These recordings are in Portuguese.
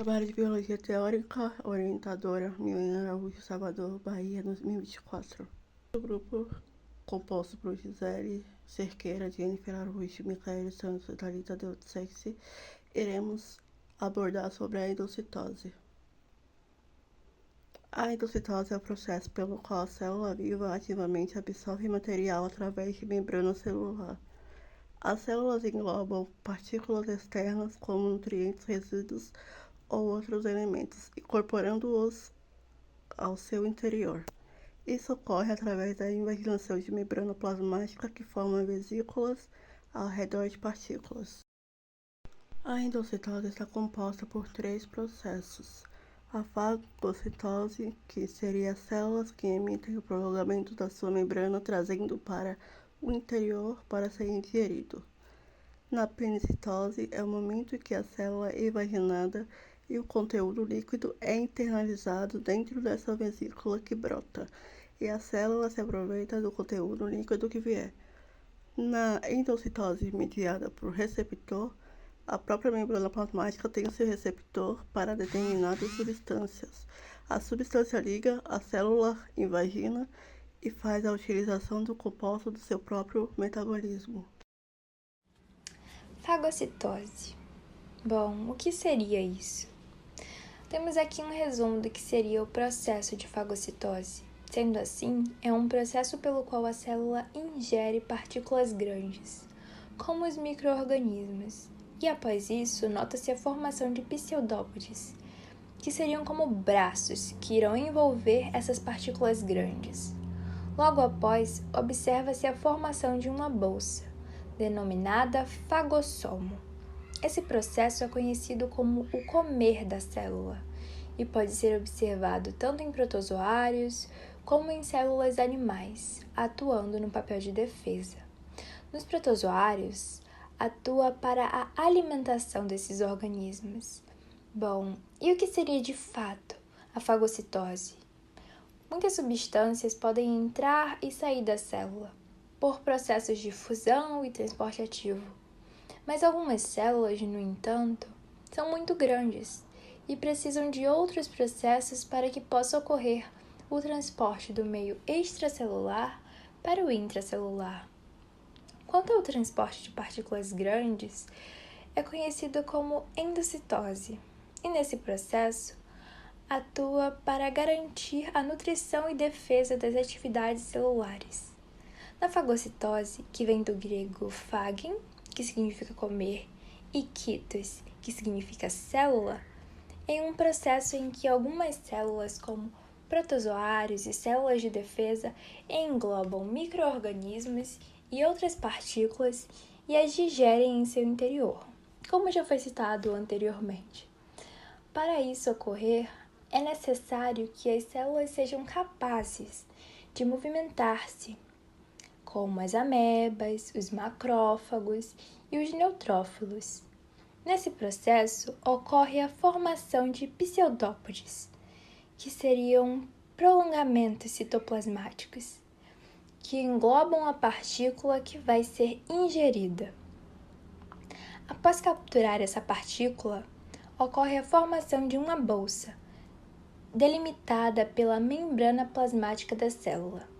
Trabalho de Biologia Teórica, orientadora Milena Araújo, Salvador, Bahia, 2024. O grupo, composto por Gisele Cerqueira, Jennifer Araújo, Micaela Santos e Thalita Deutsexi, iremos abordar sobre a endocitose. A endocitose é o processo pelo qual a célula viva ativamente absorve material através de membrana celular. As células englobam partículas externas como nutrientes, resíduos ou outros elementos, incorporando-os ao seu interior. Isso ocorre através da invaginação de membrana plasmática que forma vesículas ao redor de partículas. A endocitose está composta por 3 processos. A fagocitose, que seria as células que emitem o prolongamento da sua membrana, trazendo para o interior para ser ingerido. Na pneucitose, é o momento em que a célula é invaginada e o conteúdo líquido é internalizado dentro dessa vesícula que brota, e a célula se aproveita do conteúdo líquido que vier. Na endocitose mediada por receptor, a própria membrana plasmática tem seu receptor para determinadas substâncias. A substância liga a célula invagina e faz a utilização do composto do seu próprio metabolismo. Fagocitose. Bom, o que seria isso? Temos aqui um resumo do que seria o processo de fagocitose. Sendo assim, é um processo pelo qual a célula ingere partículas grandes, como os micro-organismos, e após isso, nota-se a formação de pseudópodes, que seriam como braços que irão envolver essas partículas grandes. Logo após, observa-se a formação de uma bolsa, denominada fagossomo. Esse processo é conhecido como o comer da célula e pode ser observado tanto em protozoários como em células animais, atuando no papel de defesa. Nos protozoários, atua para a alimentação desses organismos. Bom, e o que seria de fato a fagocitose? Muitas substâncias podem entrar e sair da célula por processos de fusão e transporte ativo. Mas algumas células, no entanto, são muito grandes e precisam de outros processos para que possa ocorrer o transporte do meio extracelular para o intracelular. Quanto ao transporte de partículas grandes, é conhecido como endocitose, e nesse processo atua para garantir a nutrição e defesa das atividades celulares. Na fagocitose, que vem do grego phagein, que significa comer, e kytos, que significa célula, é um processo em que algumas células, como protozoários e células de defesa, englobam micro-organismos e outras partículas e as digerem em seu interior, como já foi citado anteriormente. Para isso ocorrer, é necessário que as células sejam capazes de movimentar-se, como as amebas, os macrófagos e os neutrófilos. Nesse processo, ocorre a formação de pseudópodes, que seriam prolongamentos citoplasmáticos, que englobam a partícula que vai ser ingerida. Após capturar essa partícula, ocorre a formação de uma bolsa, delimitada pela membrana plasmática da célula,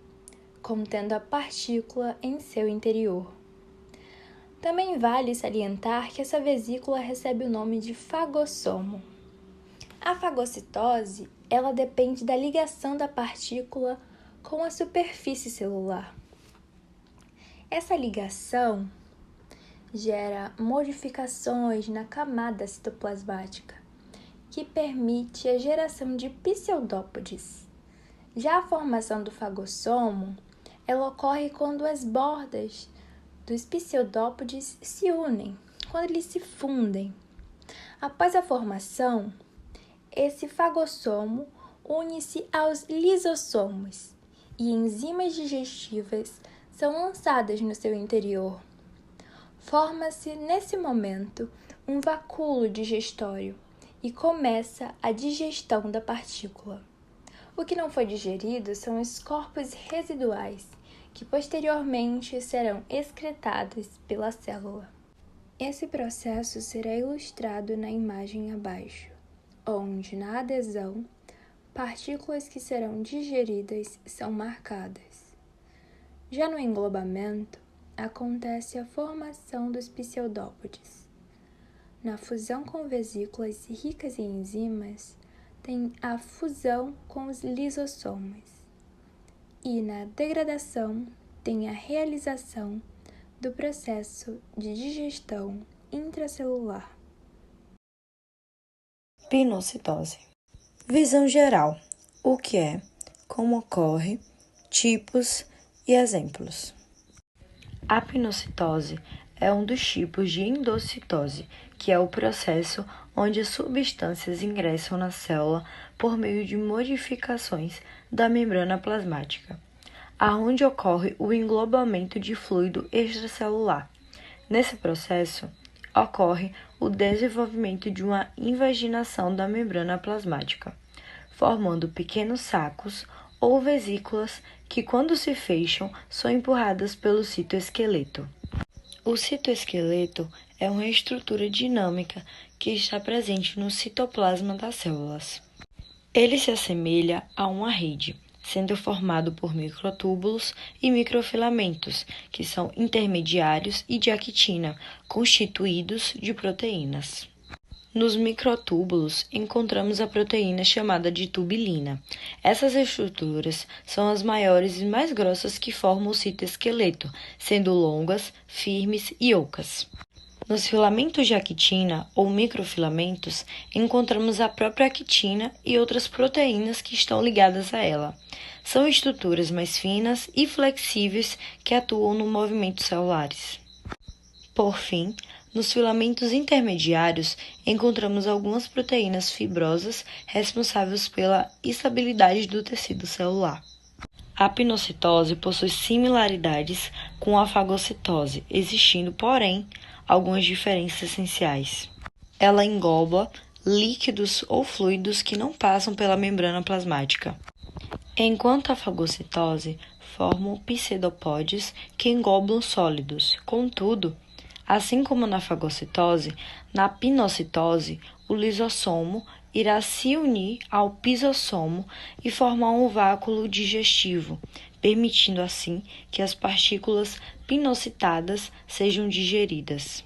contendo a partícula em seu interior. Também vale salientar que essa vesícula recebe o nome de fagossomo. A fagocitose, ela depende da ligação da partícula com a superfície celular. Essa ligação gera modificações na camada citoplasmática, que permite a geração de pseudópodes. Já a formação do fagossomo, ela ocorre quando as bordas dos pseudópodes se unem, quando eles se fundem. Após a formação, esse fagossomo une-se aos lisossomos e enzimas digestivas são lançadas no seu interior. Forma-se, nesse momento, um vacúolo digestório e começa a digestão da partícula. O que não foi digerido são os corpos residuais, que posteriormente serão excretados pela célula. Esse processo será ilustrado na imagem abaixo. onde, na adesão, partículas que serão digeridas são marcadas. Já no englobamento, acontece a formação dos pseudópodes. Na fusão com vesículas ricas em enzimas, tem a fusão com os lisossomos. E na degradação, tem a realização do processo de digestão intracelular. Pinocitose. Visão geral. O que é, como ocorre, tipos e exemplos. A pinocitose é um dos tipos de endocitose, que é o processo onde as substâncias ingressam na célula por meio de modificações da membrana plasmática, aonde ocorre o englobamento de fluido extracelular. Nesse processo, ocorre o desenvolvimento de uma invaginação da membrana plasmática, formando pequenos sacos ou vesículas que, quando se fecham, são empurradas pelo citoesqueleto. O citoesqueleto é uma estrutura dinâmica que está presente no citoplasma das células. Ele se assemelha a uma rede, sendo formado por microtúbulos e microfilamentos, que são intermediários e de actina, constituídos de proteínas. Nos microtúbulos, encontramos a proteína chamada de tubulina. Essas estruturas são as maiores e mais grossas que formam o citoesqueleto, sendo longas, firmes e ocas. Nos filamentos de actina, ou microfilamentos, encontramos a própria actina e outras proteínas que estão ligadas a ela. São estruturas mais finas e flexíveis que atuam no movimento celulares. Por fim, nos filamentos intermediários, encontramos algumas proteínas fibrosas responsáveis pela estabilidade do tecido celular. A pinocitose possui similaridades com a fagocitose, existindo, porém, algumas diferenças essenciais. Ela engloba líquidos ou fluidos que não passam pela membrana plasmática, enquanto a fagocitose forma pseudopódios que englobam sólidos. Contudo, assim como na fagocitose, na pinocitose, o lisossomo irá se unir ao pisossomo e formar um vácuo digestivo, permitindo assim que as partículas pinocitadas sejam digeridas.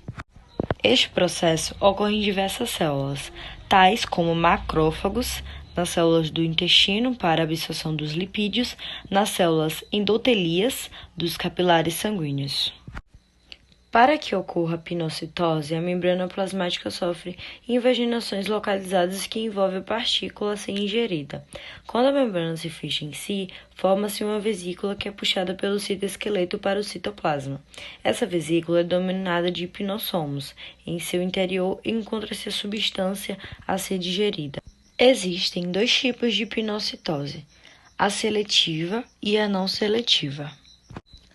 Este processo ocorre em diversas células, tais como macrófagos, nas células do intestino para a absorção dos lipídios, nas células endotelias dos capilares sanguíneos. Para que ocorra a pinocitose, a membrana plasmática sofre invaginações localizadas que envolvem a partícula a ser ingerida. Quando a membrana se fecha em si, forma-se uma vesícula que é puxada pelo citoesqueleto para o citoplasma. Essa vesícula é denominada de pinossomos. Em seu interior encontra-se a substância a ser digerida. Existem dois tipos de pinocitose, a seletiva e a não seletiva.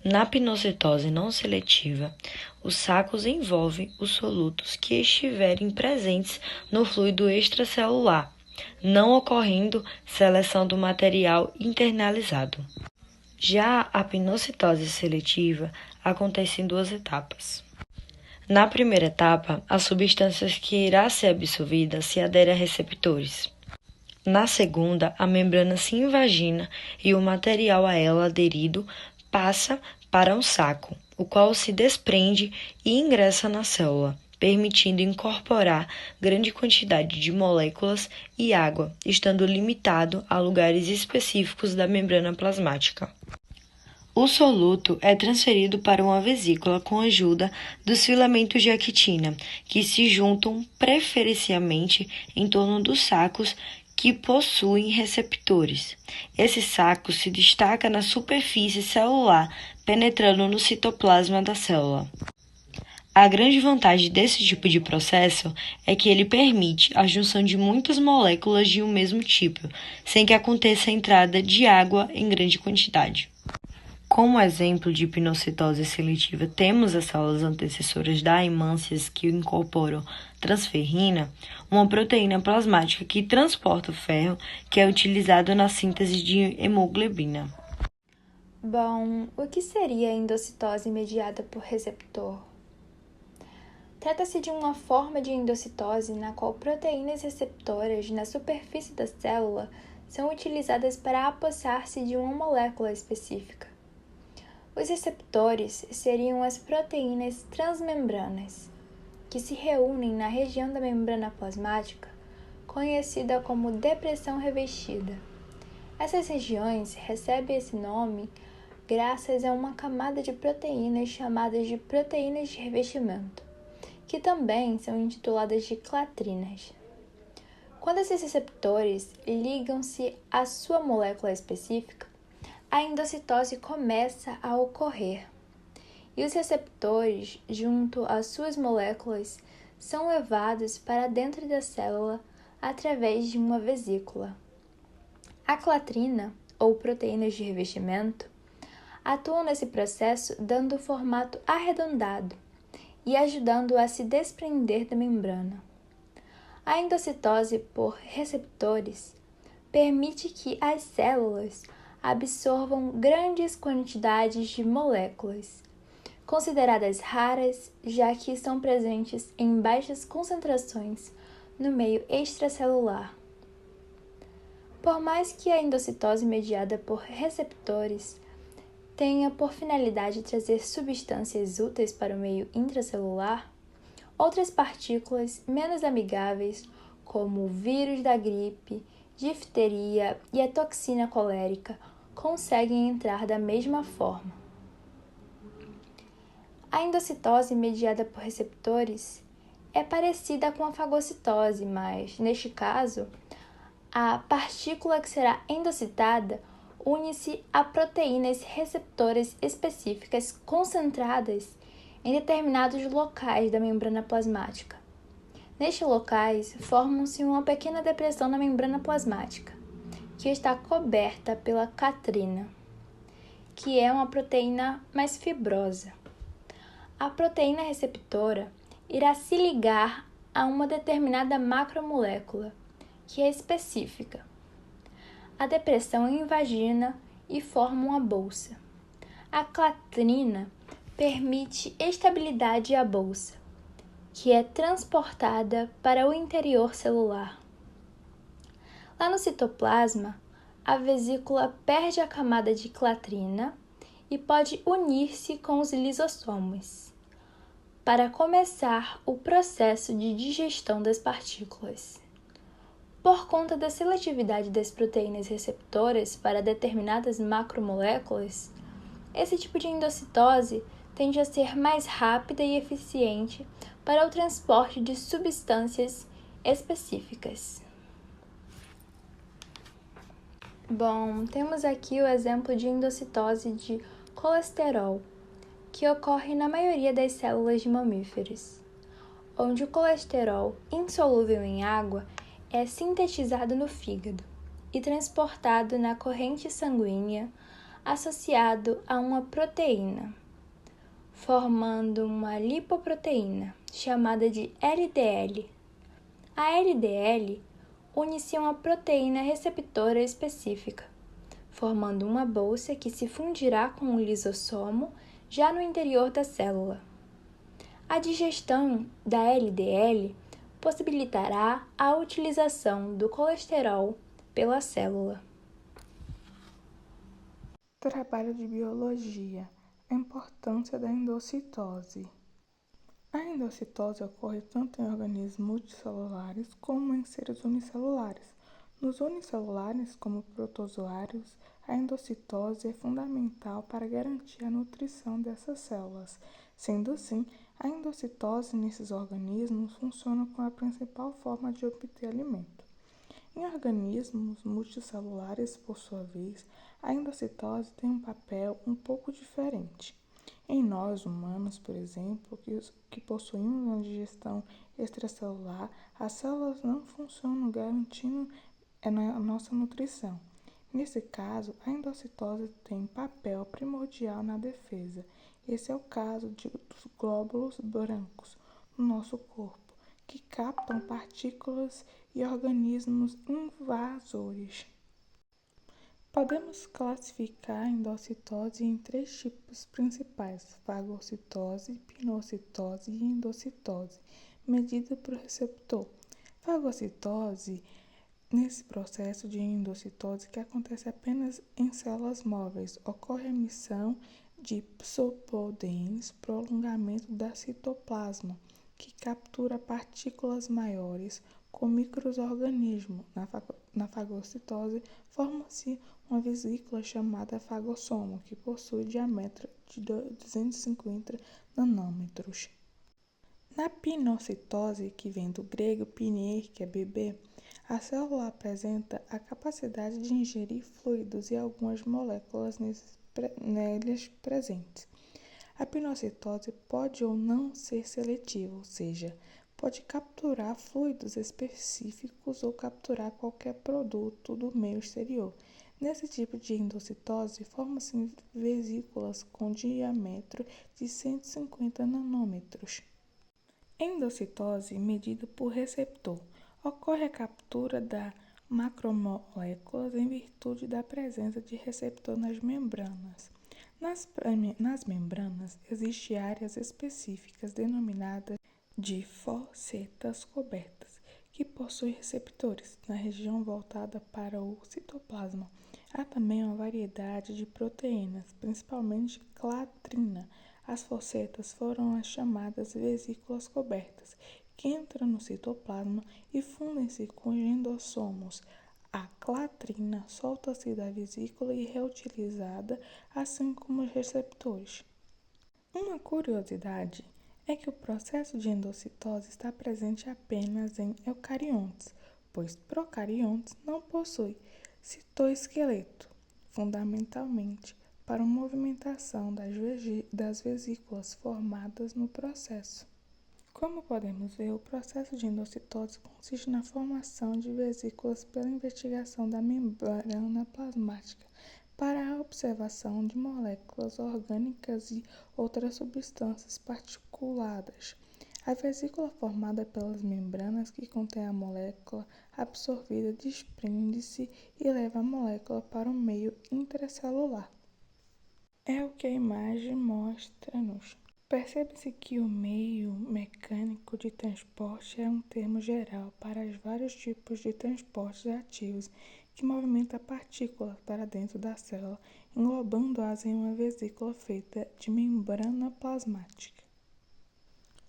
Na pinocitose não seletiva, os sacos envolvem os solutos que estiverem presentes no fluido extracelular, não ocorrendo seleção do material internalizado. Já a pinocitose seletiva acontece em duas etapas. Na primeira etapa, as substâncias que irá ser absorvida se aderem a receptores. Na segunda, a membrana se invagina e o material a ela aderido passa para um saco, o qual se desprende e ingressa na célula, permitindo incorporar grande quantidade de moléculas e água, estando limitado a lugares específicos da membrana plasmática. O soluto é transferido para uma vesícula com a ajuda dos filamentos de actina, que se juntam preferencialmente em torno dos sacos que possuem receptores. Esse saco se destaca na superfície celular, penetrando no citoplasma da célula. A grande vantagem desse tipo de processo é que ele permite a junção de muitas moléculas de um mesmo tipo, sem que aconteça a entrada de água em grande quantidade. Como exemplo de pinocitose seletiva, temos as células antecessoras da hemâncias que incorporam transferrina, uma proteína plasmática que transporta o ferro, que é utilizado na síntese de hemoglobina. Bom, o que seria a endocitose mediada por receptor? Trata-se de uma forma de endocitose na qual proteínas receptoras na superfície da célula são utilizadas para apossar-se de uma molécula específica. Os receptores seriam as proteínas transmembranas, que se reúnem na região da membrana plasmática, conhecida como depressão revestida. Essas regiões recebem esse nome graças a uma camada de proteínas chamadas de proteínas de revestimento, que também são intituladas de clatrinas. Quando esses receptores ligam-se à sua molécula específica, a endocitose começa a ocorrer, e os receptores, junto às suas moléculas, são levados para dentro da célula através de uma vesícula. A clatrina, ou proteínas de revestimento, atuam nesse processo dando formato arredondado e ajudando a se desprender da membrana. A endocitose por receptores permite que as células absorvam grandes quantidades de moléculas, consideradas raras, já que estão presentes em baixas concentrações no meio extracelular. Por mais que a endocitose mediada por receptores tenha por finalidade trazer substâncias úteis para o meio intracelular, outras partículas menos amigáveis, como o vírus da gripe, difteria e a toxina colérica, conseguem entrar da mesma forma. A endocitose mediada por receptores é parecida com a fagocitose, mas, neste caso, a partícula que será endocitada une-se a proteínas receptoras específicas concentradas em determinados locais da membrana plasmática. Nestes locais, formam-se uma pequena depressão na membrana plasmática, que está coberta pela clatrina, que é uma proteína mais fibrosa. A proteína receptora irá se ligar a uma determinada macromolécula, que é específica. A depressão invagina e forma uma bolsa. A clatrina permite estabilidade à bolsa, que é transportada para o interior celular. Lá no citoplasma, a vesícula perde a camada de clatrina e pode unir-se com os lisossomos, para começar o processo de digestão das partículas. Por conta da seletividade das proteínas receptoras para determinadas macromoléculas, esse tipo de endocitose tende a ser mais rápida e eficiente para o transporte de substâncias específicas. Bom, temos aqui o exemplo de endocitose de colesterol, que ocorre na maioria das células de mamíferos, onde o colesterol insolúvel em água é sintetizado no fígado e transportado na corrente sanguínea associado a uma proteína, formando uma lipoproteína chamada de LDL. A LDL une-se a uma proteína receptora específica, formando uma bolsa que se fundirá com o lisossomo já no interior da célula. A digestão da LDL possibilitará a utilização do colesterol pela célula. Trabalho de biologia. A importância da endocitose. A endocitose ocorre tanto em organismos multicelulares como em seres unicelulares. Nos unicelulares, como protozoários, a endocitose é fundamental para garantir a nutrição dessas células. Sendo assim, a endocitose nesses organismos funciona como a principal forma de obter alimento. Em organismos multicelulares, por sua vez, a endocitose tem um papel um pouco diferente. Em nós, humanos, por exemplo, que possuímos uma digestão extracelular, as células não funcionam garantindo a nossa nutrição. Nesse caso, a endocitose tem papel primordial na defesa. Esse é o caso dos glóbulos brancos no nosso corpo, que captam partículas e organismos invasores. Podemos classificar a endocitose em 3 tipos principais: fagocitose, pinocitose e endocitose, medida por receptor. Fagocitose, nesse processo de endocitose que acontece apenas em células móveis, ocorre a emissão de pseudoproteínas, prolongamento da citoplasma, que captura partículas maiores com micro-organismos. Na fagocitose, forma-se uma vesícula chamada fagossomo, que possui diâmetro de 250 nanômetros. Na pinocitose, que vem do grego piner, que é beber, a célula apresenta a capacidade de ingerir fluidos e algumas moléculas neles presentes. A pinocitose pode ou não ser seletiva, ou seja, pode capturar fluidos específicos ou capturar qualquer produto do meio exterior. Nesse tipo de endocitose, formam-se vesículas com diâmetro de 150 nanômetros. Endocitose, medida por receptor, ocorre a captura da macromoléculas em virtude da presença de receptor nas membranas. Nas membranas, existem áreas específicas denominadas de focetas cobertas, que possuem receptores na região voltada para o citoplasma. Há também uma variedade de proteínas, principalmente clatrina. As focetas foram as chamadas vesículas cobertas, que entram no citoplasma e fundem-se com os endossomos. A clatrina solta-se da vesícula e é reutilizada, assim como os receptores. Uma curiosidade é que o processo de endocitose está presente apenas em eucariontes, pois procariontes não possuem citoesqueleto, fundamentalmente para a movimentação das vesículas formadas no processo. Como podemos ver, o processo de endocitose consiste na formação de vesículas pela investigação da membrana plasmática para a observação de moléculas orgânicas e outras substâncias particuladas. A vesícula formada pelas membranas que contém a molécula absorvida desprende-se e leva a molécula para o meio intracelular. É o que a imagem mostra-nos. Percebe-se que o meio mecânico de transporte é um termo geral para os vários tipos de transportes ativos que movimentam partículas para dentro da célula, englobando-as em uma vesícula feita de membrana plasmática.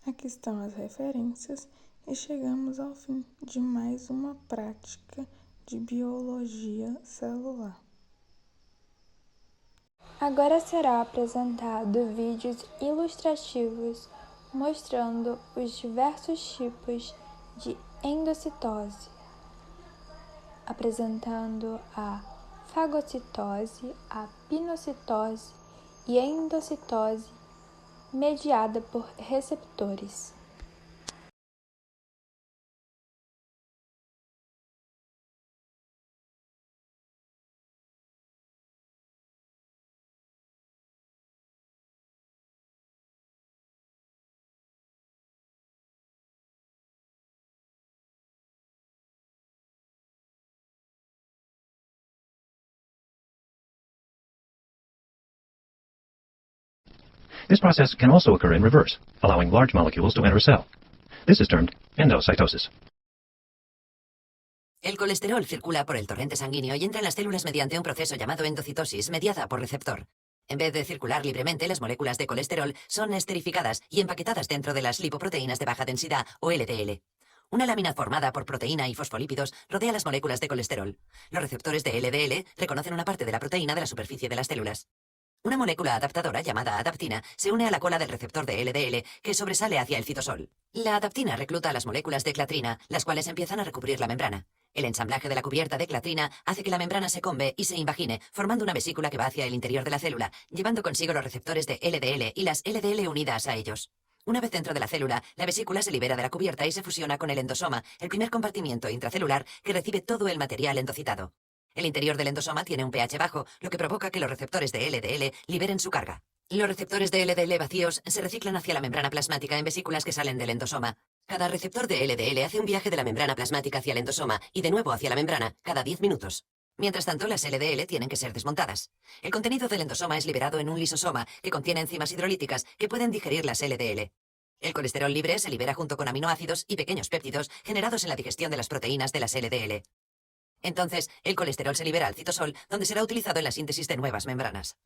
Aqui estão as referências e chegamos ao fim de mais uma prática de biologia celular. Agora será apresentado vídeos ilustrativos mostrando os diversos tipos de endocitose, apresentando a fagocitose, a pinocitose e a endocitose mediada por receptores. This process can also occur in reverse, allowing large molecules to enter a cell. This is termed endocytosis. El colesterol circula por el torrente sanguíneo y entra en las células mediante un proceso llamado endocitosis, mediada por receptor. En vez de circular libremente, las moléculas de colesterol son esterificadas y empaquetadas dentro de las lipoproteínas de baja densidad, o LDL. Una lámina formada por proteína y fosfolípidos rodea las moléculas de colesterol. Los receptores de LDL reconocen una parte de la proteína de la superficie de las células. Una molécula adaptadora llamada adaptina se une a la cola del receptor de LDL que sobresale hacia el citosol. La adaptina recluta a las moléculas de clatrina, las cuales empiezan a recubrir la membrana. El ensamblaje de la cubierta de clatrina hace que la membrana se combe y se invagine, formando una vesícula que va hacia el interior de la célula, llevando consigo los receptores de LDL y las LDL unidas a ellos. Una vez dentro de la célula, la vesícula se libera de la cubierta y se fusiona con el endosoma, el primer compartimiento intracelular que recibe todo el material endocitado. El interior del endosoma tiene un pH bajo, lo que provoca que los receptores de LDL liberen su carga. Los receptores de LDL vacíos se reciclan hacia la membrana plasmática en vesículas que salen del endosoma. Cada receptor de LDL hace un viaje de la membrana plasmática hacia el endosoma y de nuevo hacia la membrana cada 10 minutos. Mientras tanto, las LDL tienen que ser desmontadas. El contenido del endosoma es liberado en un lisosoma que contiene enzimas hidrolíticas que pueden digerir las LDL. El colesterol libre se libera junto con aminoácidos y pequeños péptidos generados en la digestión de las proteínas de las LDL. Entonces, el colesterol se libera al citosol, donde será utilizado en la síntesis de nuevas membranas.